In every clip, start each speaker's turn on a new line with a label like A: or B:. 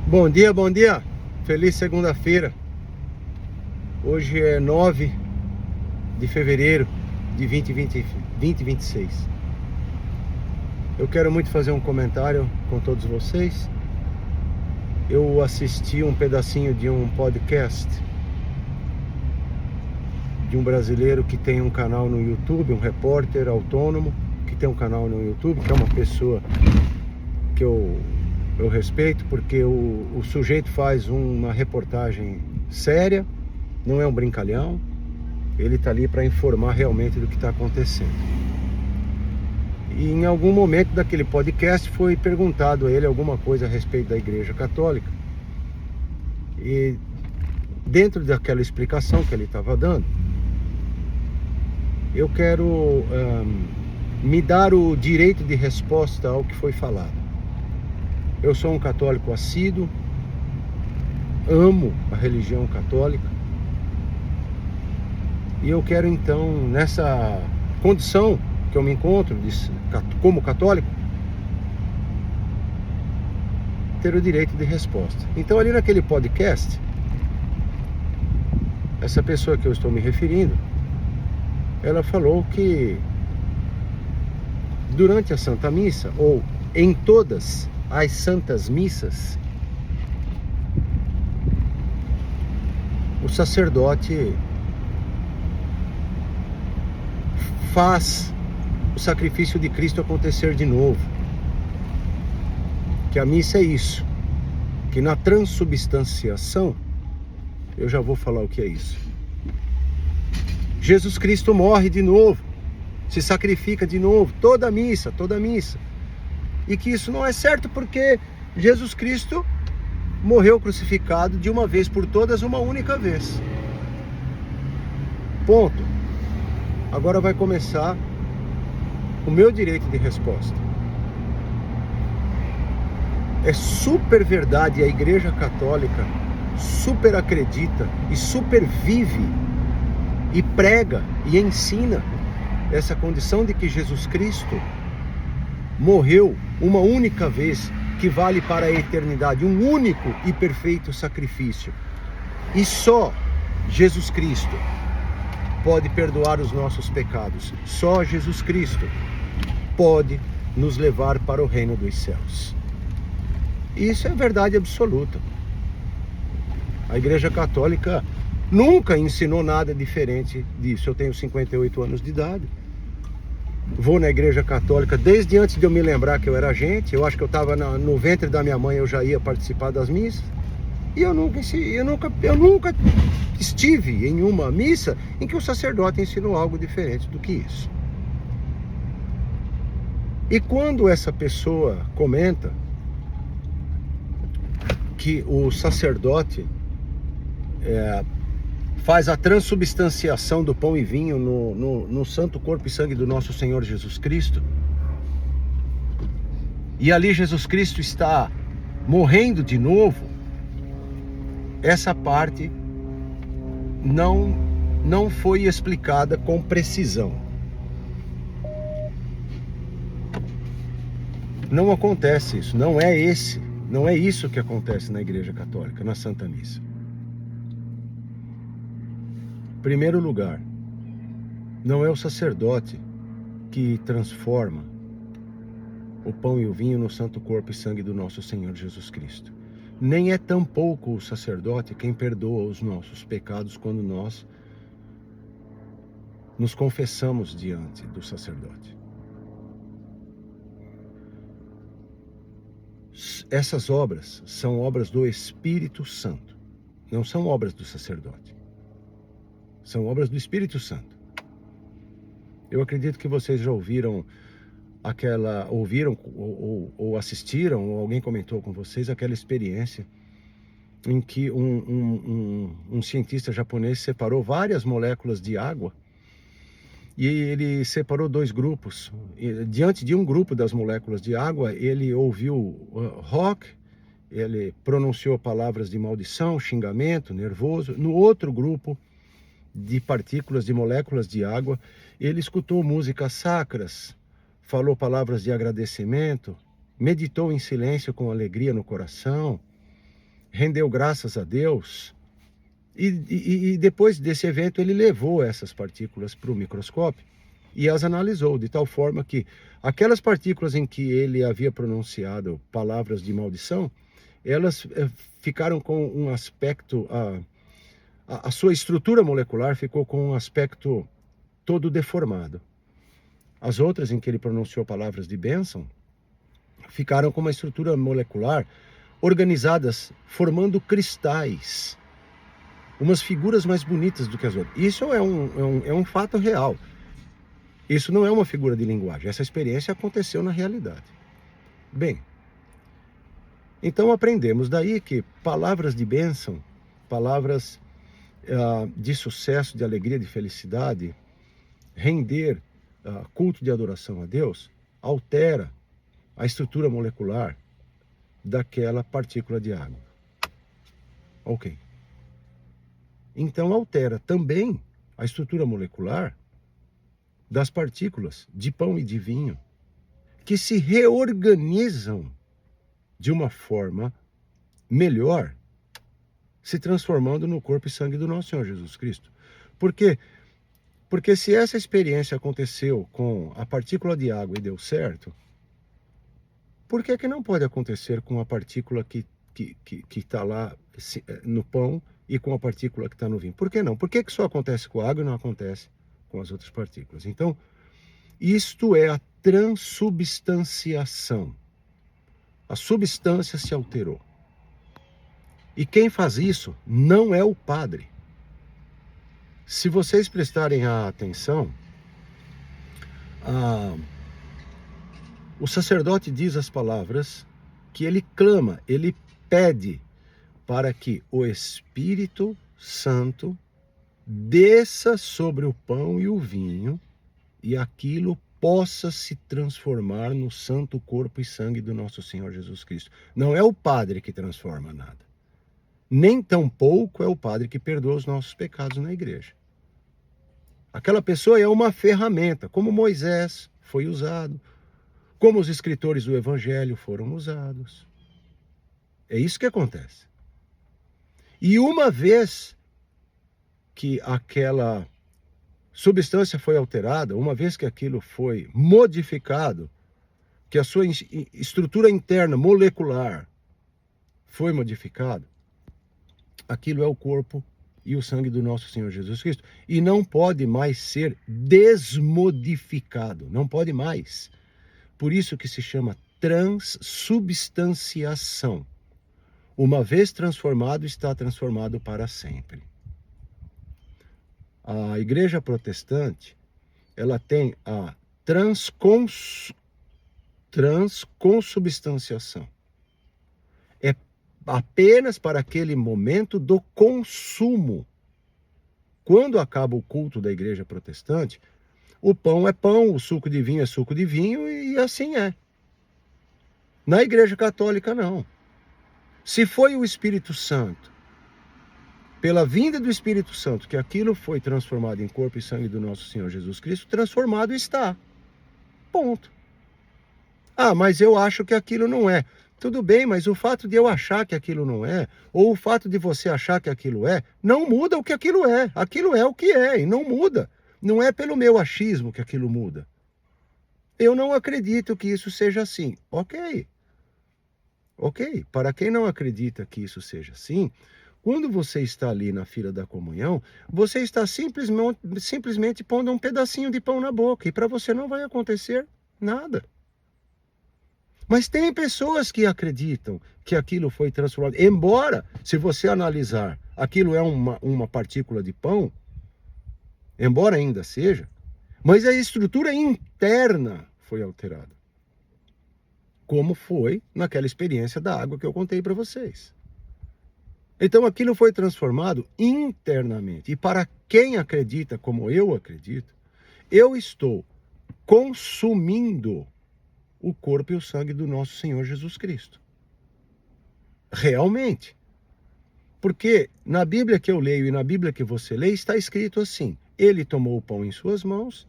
A: Bom dia, bom dia. Feliz segunda-feira. Hoje é 9 de fevereiro de 2026. Eu quero muito fazer um comentário com todos vocês. Eu assisti um pedacinho de um podcast de um brasileiro que tem um canal no YouTube, um repórter autônomo que tem um canal no YouTube, que é uma pessoa que eu respeito, porque o sujeito faz uma reportagem séria, não é um brincalhão, ele está ali para informar realmente do que está acontecendo. E em algum momento daquele podcast foi perguntado a ele alguma coisa a respeito da Igreja Católica. E dentro daquela explicação que ele estava dando, eu quero me dar o direito de resposta ao que foi falado. Eu sou um católico assíduo, amo a religião católica, e eu quero então, nessa condição que eu me encontro como católico, ter o direito de resposta. Então, ali naquele podcast, essa pessoa que eu estou me referindo, ela falou que durante a Santa Missa, ou em todas as Santas Missas, o sacerdote faz o sacrifício de Cristo acontecer de novo. Que a missa é isso. Que na transubstanciação, eu já vou falar o que é isso. Jesus Cristo morre de novo, se sacrifica de novo, toda missa. E que isso não é certo porque Jesus Cristo morreu crucificado de uma vez por todas, uma única vez. Ponto. Agora vai começar o meu direito de resposta. É super verdade, a Igreja Católica super acredita e super vive e prega e ensina essa condição de que Jesus Cristo morreu uma única vez, que vale para a eternidade, um único e perfeito sacrifício. E só Jesus Cristo pode perdoar os nossos pecados. Só Jesus Cristo pode nos levar para o reino dos céus. Isso é verdade absoluta. A Igreja Católica nunca ensinou nada diferente disso. Eu tenho 58 anos de idade. Vou na Igreja Católica desde antes de eu me lembrar que eu era gente. Eu acho que eu estava no ventre da minha mãe, eu já ia participar das missas. E eu nunca estive em uma missa em que o sacerdote ensinou algo diferente do que isso. E quando essa pessoa comenta que o sacerdote faz a transubstanciação do pão e vinho no santo corpo e sangue do nosso Senhor Jesus Cristo, e ali Jesus Cristo está morrendo de novo, essa parte não foi explicada com precisão. Não acontece isso, não é isso que acontece na Igreja Católica, na Santa Missa. Em primeiro lugar, não é o sacerdote que transforma o pão e o vinho no santo corpo e sangue do nosso Senhor Jesus Cristo. Nem é tampouco o sacerdote quem perdoa os nossos pecados quando nós nos confessamos diante do sacerdote. Essas obras são obras do Espírito Santo, não são obras do sacerdote. São obras do Espírito Santo. Eu acredito que vocês já ouviram ou assistiram, ou alguém comentou com vocês aquela experiência em que um cientista japonês separou várias moléculas de água e ele separou dois grupos. E, diante de um grupo das moléculas de água, ele ouviu rock, ele pronunciou palavras de maldição, xingamento, nervoso. No outro grupo de partículas, de moléculas de água, ele escutou músicas sacras, falou palavras de agradecimento, meditou em silêncio com alegria no coração, rendeu graças a Deus, e depois desse evento ele levou essas partículas para o microscópio e as analisou, de tal forma que aquelas partículas em que ele havia pronunciado palavras de maldição, elas ficaram com um aspecto, a sua estrutura molecular ficou com um aspecto todo deformado. As outras em que ele pronunciou palavras de bênção, ficaram com uma estrutura molecular organizadas, formando cristais, umas figuras mais bonitas do que as outras. Isso é um fato real. Isso não é uma figura de linguagem. Essa experiência aconteceu na realidade. Bem, então aprendemos daí que palavras de bênção, palavras de sucesso, de alegria, de felicidade, render culto de adoração a Deus, altera a estrutura molecular daquela partícula de água. Ok. Então altera também a estrutura molecular das partículas de pão e de vinho, que se reorganizam de uma forma melhor, se transformando no corpo e sangue do nosso Senhor Jesus Cristo. Por quê? Porque se essa experiência aconteceu com a partícula de água e deu certo, por que não pode acontecer com a partícula que está lá no pão e com a partícula que está no vinho? Por que não? Por que só acontece com a água e não acontece com as outras partículas? Então, isto é a transubstanciação. A substância se alterou. E quem faz isso não é o padre. Se vocês prestarem atenção, o sacerdote diz as palavras que ele clama, ele pede para que o Espírito Santo desça sobre o pão e o vinho e aquilo possa se transformar no santo corpo e sangue do nosso Senhor Jesus Cristo. Não é o padre que transforma nada. Nem tampouco é o padre que perdoa os nossos pecados na igreja. Aquela pessoa é uma ferramenta, como Moisés foi usado, como os escritores do Evangelho foram usados. É isso que acontece. E uma vez que aquela substância foi alterada, uma vez que aquilo foi modificado, que a sua estrutura interna molecular foi modificada, aquilo é o corpo e o sangue do nosso Senhor Jesus Cristo. E não pode mais ser desmodificado, não pode mais. Por isso que se chama transubstanciação. Uma vez transformado, está transformado para sempre. A igreja protestante, ela tem a transconsubstanciação. É apenas para aquele momento do consumo. Quando acaba o culto da igreja protestante, o pão é pão, o suco de vinho é suco de vinho e assim é. Na igreja católica, não. Se foi o Espírito Santo, pela vinda do Espírito Santo, que aquilo foi transformado em corpo e sangue do nosso Senhor Jesus Cristo, transformado está. Ponto. Ah, mas eu acho que aquilo não é. Tudo bem, mas o fato de eu achar que aquilo não é, ou o fato de você achar que aquilo é, não muda o que aquilo é. Aquilo é o que é e não muda. Não é pelo meu achismo que aquilo muda. Eu não acredito que isso seja assim. Ok. Ok, para quem não acredita que isso seja assim, quando você está ali na fila da comunhão, você está simplesmente pondo um pedacinho de pão na boca e para você não vai acontecer nada. Mas tem pessoas que acreditam que aquilo foi transformado. Embora, se você analisar, aquilo é uma partícula de pão, embora ainda seja, mas a estrutura interna foi alterada. Como foi naquela experiência da água que eu contei para vocês. Então aquilo foi transformado internamente. E para quem acredita como eu acredito, eu estou consumindo o corpo e o sangue do nosso Senhor Jesus Cristo. Realmente. Porque na Bíblia que eu leio e na Bíblia que você lê, está escrito assim: ele tomou o pão em suas mãos,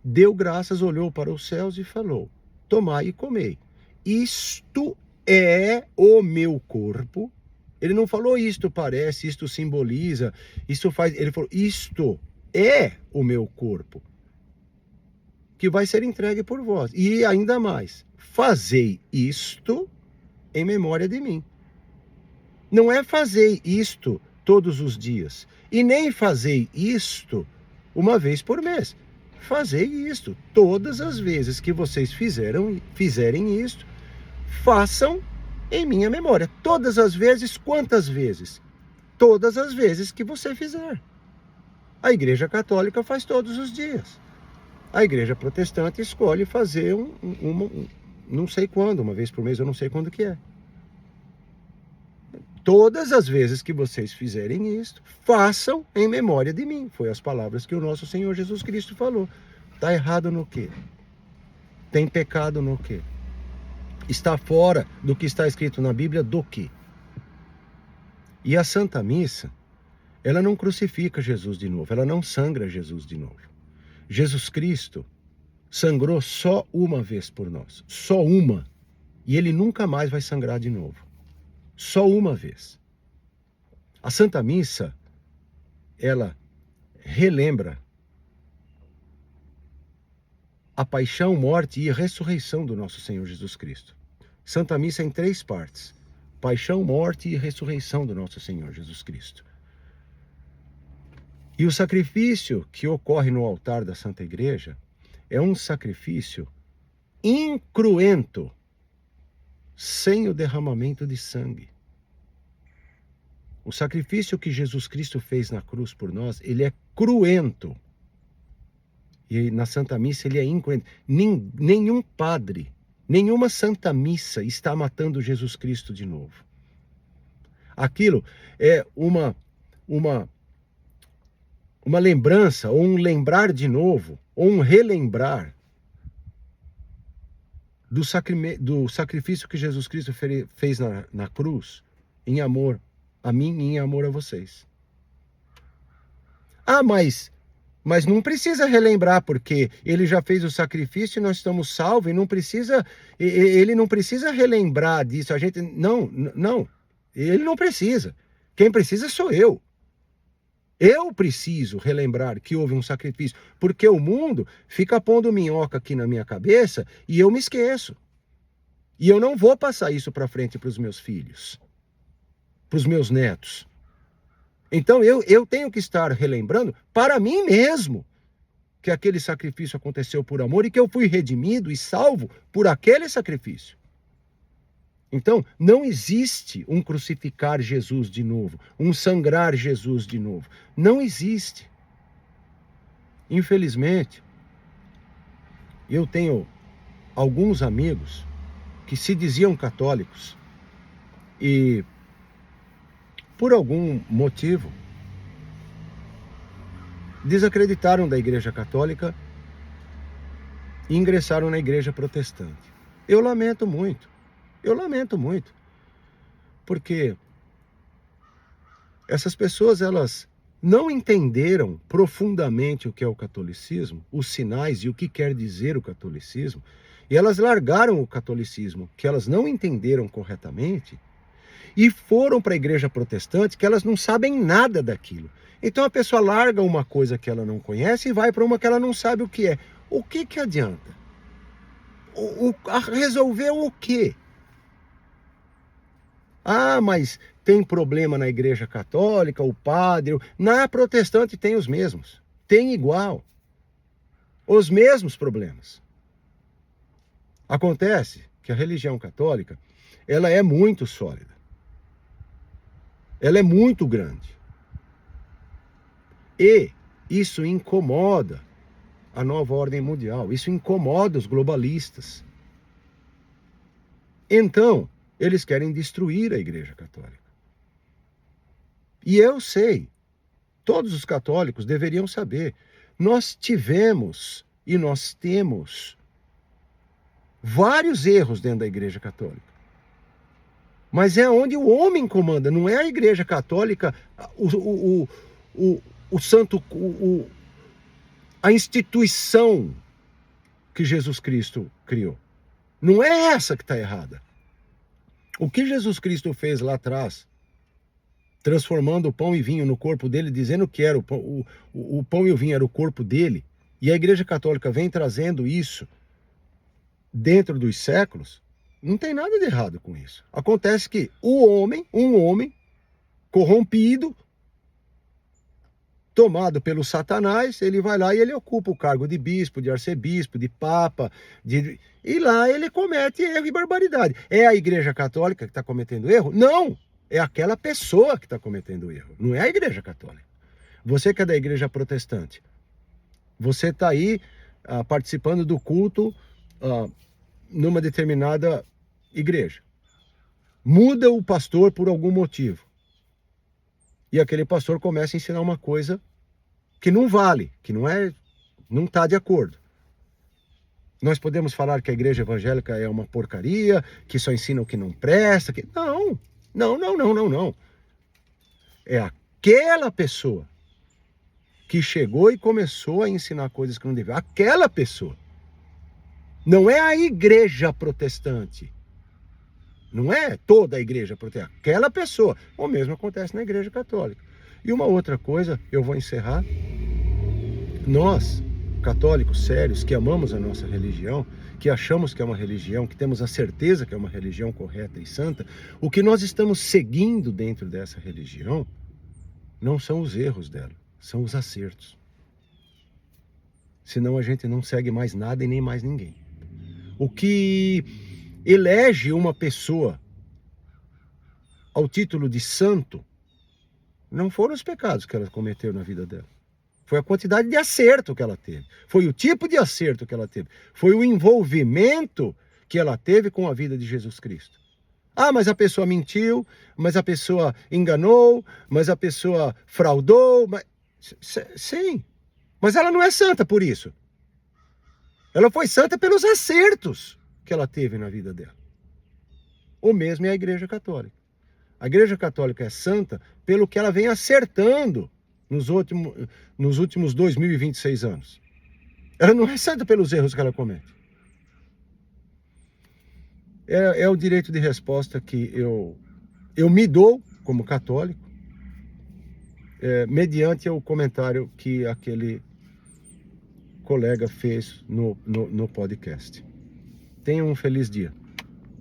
A: deu graças, olhou para os céus e falou: tomai e comei. Isto é o meu corpo, Ele não falou isto parece, isto simboliza, isto faz. Ele falou, isto é o meu corpo, que vai ser entregue por vós. E ainda mais, fazei isto em memória de mim. Não é fazei isto todos os dias, e nem fazei isto uma vez por mês. Fazei isto todas as vezes que vocês fizerem isto, façam em minha memória. Todas as vezes, quantas vezes? Todas as vezes que você fizer. A Igreja Católica faz todos os dias. A Igreja Protestante escolhe fazer não sei quando, uma vez por mês, eu não sei quando que é. Todas as vezes que vocês fizerem isto, façam em memória de mim. Foi as palavras que o nosso Senhor Jesus Cristo falou. Está errado no quê? Tem pecado no quê? Está fora do que está escrito na Bíblia do quê? E a Santa Missa, ela não crucifica Jesus de novo, ela não sangra Jesus de novo. Jesus Cristo sangrou só uma vez por nós, só uma, e ele nunca mais vai sangrar de novo. Só uma vez. A Santa Missa, ela relembra a paixão, morte e ressurreição do nosso Senhor Jesus Cristo. Santa Missa em 3 partes. Paixão, morte e ressurreição do nosso Senhor Jesus Cristo. E o sacrifício que ocorre no altar da Santa Igreja é um sacrifício incruento, sem o derramamento de sangue. O sacrifício que Jesus Cristo fez na cruz por nós, ele é cruento. E na Santa Missa ele é incruento. Nenhum padre, nenhuma Santa Missa está matando Jesus Cristo de novo. Aquilo é uma lembrança, ou um lembrar de novo, ou um relembrar do sacrifício que Jesus Cristo fez na cruz, em amor a mim e em amor a vocês. Ah, mas não precisa relembrar, porque ele já fez o sacrifício e nós estamos salvos, e ele não precisa relembrar disso. A gente, não, ele não precisa. Quem precisa sou eu. Eu preciso relembrar que houve um sacrifício, porque o mundo fica pondo minhoca aqui na minha cabeça e eu me esqueço. E eu não vou passar isso para frente para os meus filhos, para os meus netos. Então eu tenho que estar relembrando para mim mesmo que aquele sacrifício aconteceu por amor e que eu fui redimido e salvo por aquele sacrifício. Então, não existe um crucificar Jesus de novo, um sangrar Jesus de novo. Não existe. Infelizmente, eu tenho alguns amigos que se diziam católicos e, por algum motivo, desacreditaram da Igreja Católica e ingressaram na Igreja Protestante. Eu lamento muito. Porque essas pessoas, elas não entenderam profundamente o que é o catolicismo, os sinais e o que quer dizer o catolicismo, e elas largaram o catolicismo, que elas não entenderam corretamente, e foram para a Igreja Protestante, que elas não sabem nada daquilo. Então a pessoa larga uma coisa que ela não conhece e vai para uma que ela não sabe o que é. O que adianta? Resolver o quê? Ah, mas tem problema na Igreja Católica, o padre... Na protestante tem os mesmos. Tem igual. Os mesmos problemas. Acontece que a religião católica, ela é muito sólida. Ela é muito grande. E isso incomoda a nova ordem mundial. Isso incomoda os globalistas. Então, eles querem destruir a Igreja Católica. E eu sei, todos os católicos deveriam saber, nós tivemos e nós temos vários erros dentro da Igreja Católica. Mas é onde o homem comanda, não é a Igreja Católica, a instituição que Jesus Cristo criou. Não é essa que está errada. O que Jesus Cristo fez lá atrás, transformando o pão e vinho no corpo dele, dizendo que era o pão e o vinho era o corpo dele, e a Igreja Católica vem trazendo isso dentro dos séculos, não tem nada de errado com isso. Acontece que um homem corrompido, tomado pelo Satanás, ele vai lá e ele ocupa o cargo de bispo, de arcebispo, de papa, e lá ele comete erro e barbaridade. É a Igreja Católica que está cometendo erro? Não! É aquela pessoa que está cometendo erro, não é a Igreja Católica. Você que é da Igreja Protestante, você está aí participando do culto numa determinada igreja. Muda o pastor por algum motivo. E aquele pastor começa a ensinar uma coisa que não vale, que não está de acordo. Nós podemos falar que a igreja evangélica é uma porcaria, que só ensina o que não presta, que... Não. É aquela pessoa que chegou e começou a ensinar coisas que não devia. Aquela pessoa. Não é a igreja protestante. Não é toda a igreja protestante. Aquela pessoa. O mesmo acontece na igreja católica. E uma outra coisa, eu vou encerrar. Nós, católicos sérios, que amamos a nossa religião, que achamos que é uma religião, que temos a certeza que é uma religião correta e santa, o que nós estamos seguindo dentro dessa religião não são os erros dela, são os acertos. Senão a gente não segue mais nada e nem mais ninguém. O que elege uma pessoa ao título de santo não foram os pecados que ela cometeu na vida dela. Foi a quantidade de acerto que ela teve. Foi o tipo de acerto que ela teve. Foi o envolvimento que ela teve com a vida de Jesus Cristo. Ah, mas a pessoa mentiu, mas a pessoa enganou, mas a pessoa fraudou. Sim, mas ela não é santa por isso. Ela foi santa pelos acertos que ela teve na vida dela. O mesmo é a Igreja Católica. A Igreja Católica é santa pelo que ela vem acertando nos últimos 2026 anos. Ela não é santa pelos erros que ela comete. É o direito de resposta que eu me dou como católico, mediante o comentário que aquele colega fez no podcast. Tenha um feliz dia.